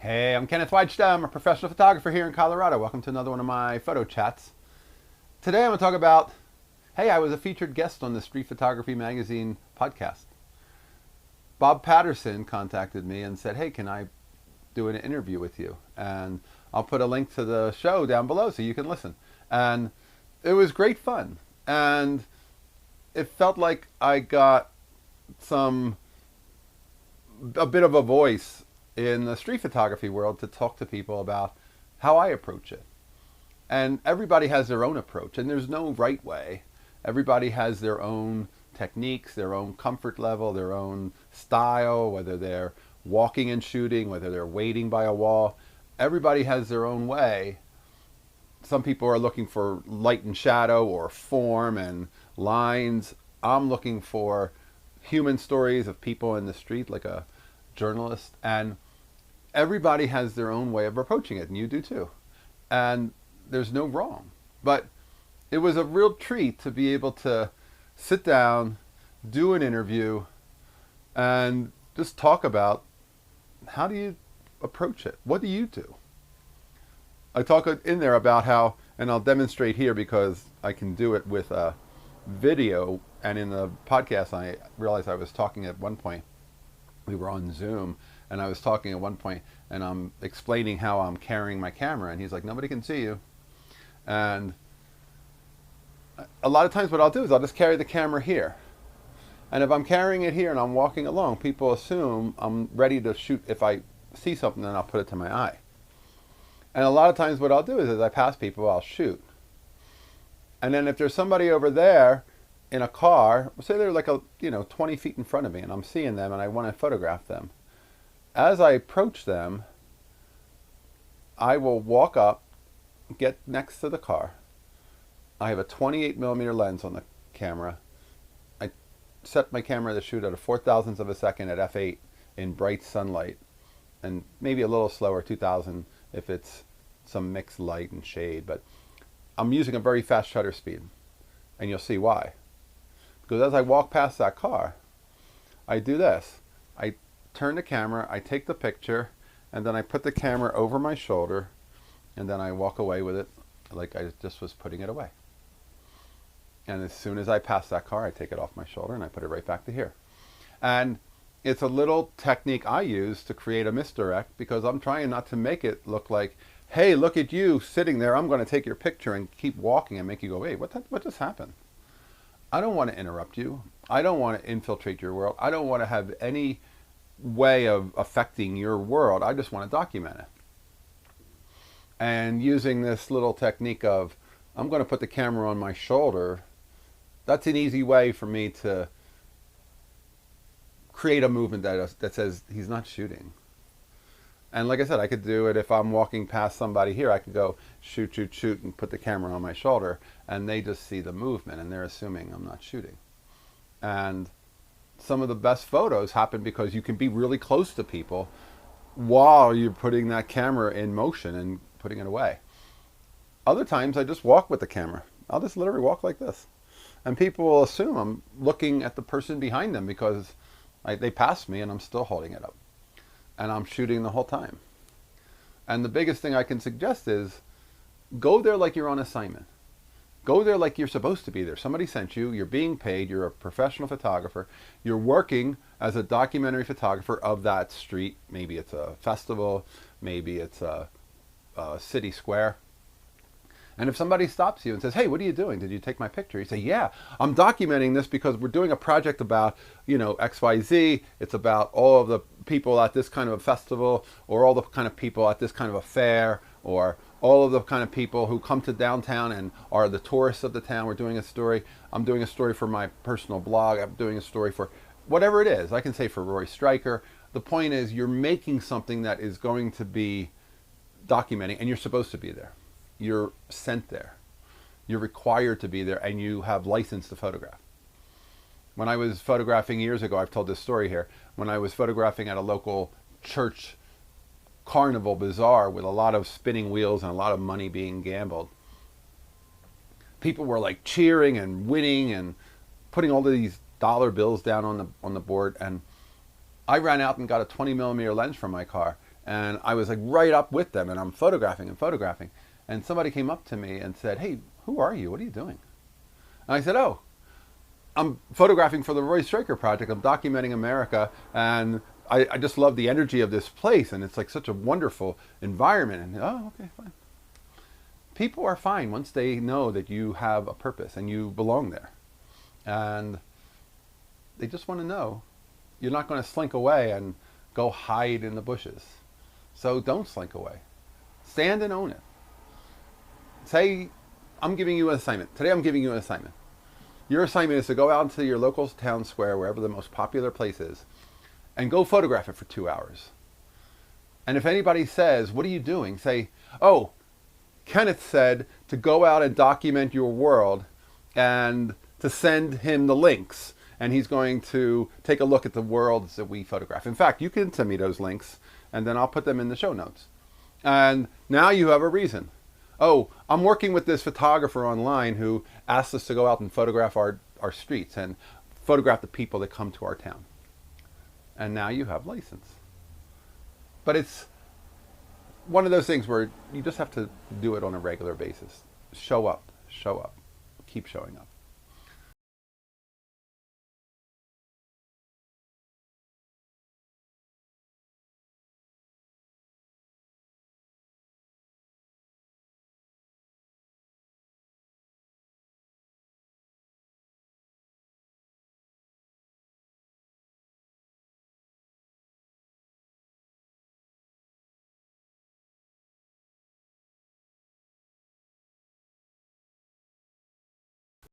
Hey, I'm Kenneth Wajda. I'm a professional photographer here in Colorado. Welcome to another one of my photo chats. Today I'm going to talk about, hey, I was a featured guest on the Street Photography Magazine podcast. Bob Patterson contacted me and said, hey, can I do an interview with you? And I'll put a link to the show down below so you can listen. And it was great fun. And it felt like I got a bit of a voice in the street photography world to talk to people about how I approach it. And everybody has their own approach, and there's no right way. Everybody has their own techniques, their own comfort level, their own style, whether they're walking and shooting, whether they're waiting by a wall. Everybody has their own way. Some people are looking for light and shadow or form and lines. I'm looking for human stories of people in the street, like a journalist. And everybody has their own way of approaching it, and you do too. And there's no wrong. But it was a real treat to be able to sit down, do an interview, and just talk about how do you approach it? What do you do? I talk in there about how, and I'll demonstrate here because I can do it with a video, and in the podcast I realized I was talking at one point. We were on Zoom, and I was talking at one point, and I'm explaining how I'm carrying my camera, and he's like, nobody can see you. And a lot of times what I'll do is I'll just carry the camera here. And if I'm carrying it here and I'm walking along, people assume I'm ready to shoot. If I see something, then I'll put it to my eye. And a lot of times what I'll do is as I pass people, I'll shoot. And then if there's somebody over there in a car, say they're like 20 feet in front of me, and I'm seeing them and I want to photograph them. As I approach them, I will walk up, get next to the car. I have a 28mm lens on the camera. I set my camera to shoot at a 4,000th of a second at f8 in bright sunlight, and maybe a little slower, 2,000 if it's some mixed light and shade, but I'm using a very fast shutter speed, and you'll see why. Because as I walk past that car, I do this. I turn the camera, I take the picture, and then I put the camera over my shoulder, and then I walk away with it like I just was putting it away. And as soon as I pass that car, I take it off my shoulder and I put it right back to here. And it's a little technique I use to create a misdirect, because I'm trying not to make it look like, hey, look at you sitting there, I'm going to take your picture, and keep walking and make you go, wait, what just happened? I don't want to interrupt you. I don't want to infiltrate your world. I don't want to have any way of affecting your world. I just want to document it. And using this little technique of, I'm going to put the camera on my shoulder, that's an easy way for me to create a movement that says he's not shooting. And like I said, I could do it if I'm walking past somebody here. I could go shoot, shoot, shoot, and put the camera on my shoulder, and they just see the movement, and they're assuming I'm not shooting. And some of the best photos happen because you can be really close to people while you're putting that camera in motion and putting it away. Other times I just walk with the camera. I'll just literally walk like this. And people will assume I'm looking at the person behind them because they passed me and I'm still holding it up. And I'm shooting the whole time. And the biggest thing I can suggest is go there like you're on assignment. Go there like you're supposed to be there. Somebody sent you, you're being paid, you're a professional photographer, you're working as a documentary photographer of that street. Maybe it's a festival, maybe it's a city square. And if somebody stops you and says, hey, what are you doing? Did you take my picture? You say, yeah, I'm documenting this because we're doing a project about, XYZ. It's about all of the people at this kind of a festival, or all the kind of people at this kind of a fair, or all of the kind of people who come to downtown and are the tourists of the town. We're doing a story. I'm doing a story for my personal blog. I'm doing a story for whatever it is. I can say for Roy Stryker. The point is you're making something that is going to be documenting, and you're supposed to be there. You're sent there. You're required to be there, and you have license to photograph. When I was photographing years ago, I've told this story here, when I was photographing at a local church carnival bazaar with a lot of spinning wheels and a lot of money being gambled, people were like cheering and winning and putting all of these dollar bills down on the board, and I ran out and got a 20mm lens from my car, And I was like right up with them, and I'm photographing and photographing. And somebody came up to me and said, "Hey, who are you? What are you doing?" And I said, "Oh, I'm photographing for the Roy Stryker project. I'm documenting America, and I just love the energy of this place, and it's like such a wonderful environment." And oh, okay, fine. People are fine once they know that you have a purpose and you belong there, and they just want to know you're not going to slink away and go hide in the bushes. So don't slink away. Stand and own it. Say, I'm giving you an assignment. Today I'm giving you an assignment. Your assignment is to go out into your local town square, wherever the most popular place is, and go photograph it for 2 hours. And if anybody says, "What are you doing?" say, "Oh, Kenneth said to go out and document your world and to send him the links. And he's going to take a look at the worlds that we photograph. In fact, you can send me those links, and then I'll put them in the show notes." And now you have a reason. Oh, I'm working with this photographer online who asked us to go out and photograph our streets and photograph the people that come to our town. And now you have license. But it's one of those things where you just have to do it on a regular basis. Show up, keep showing up.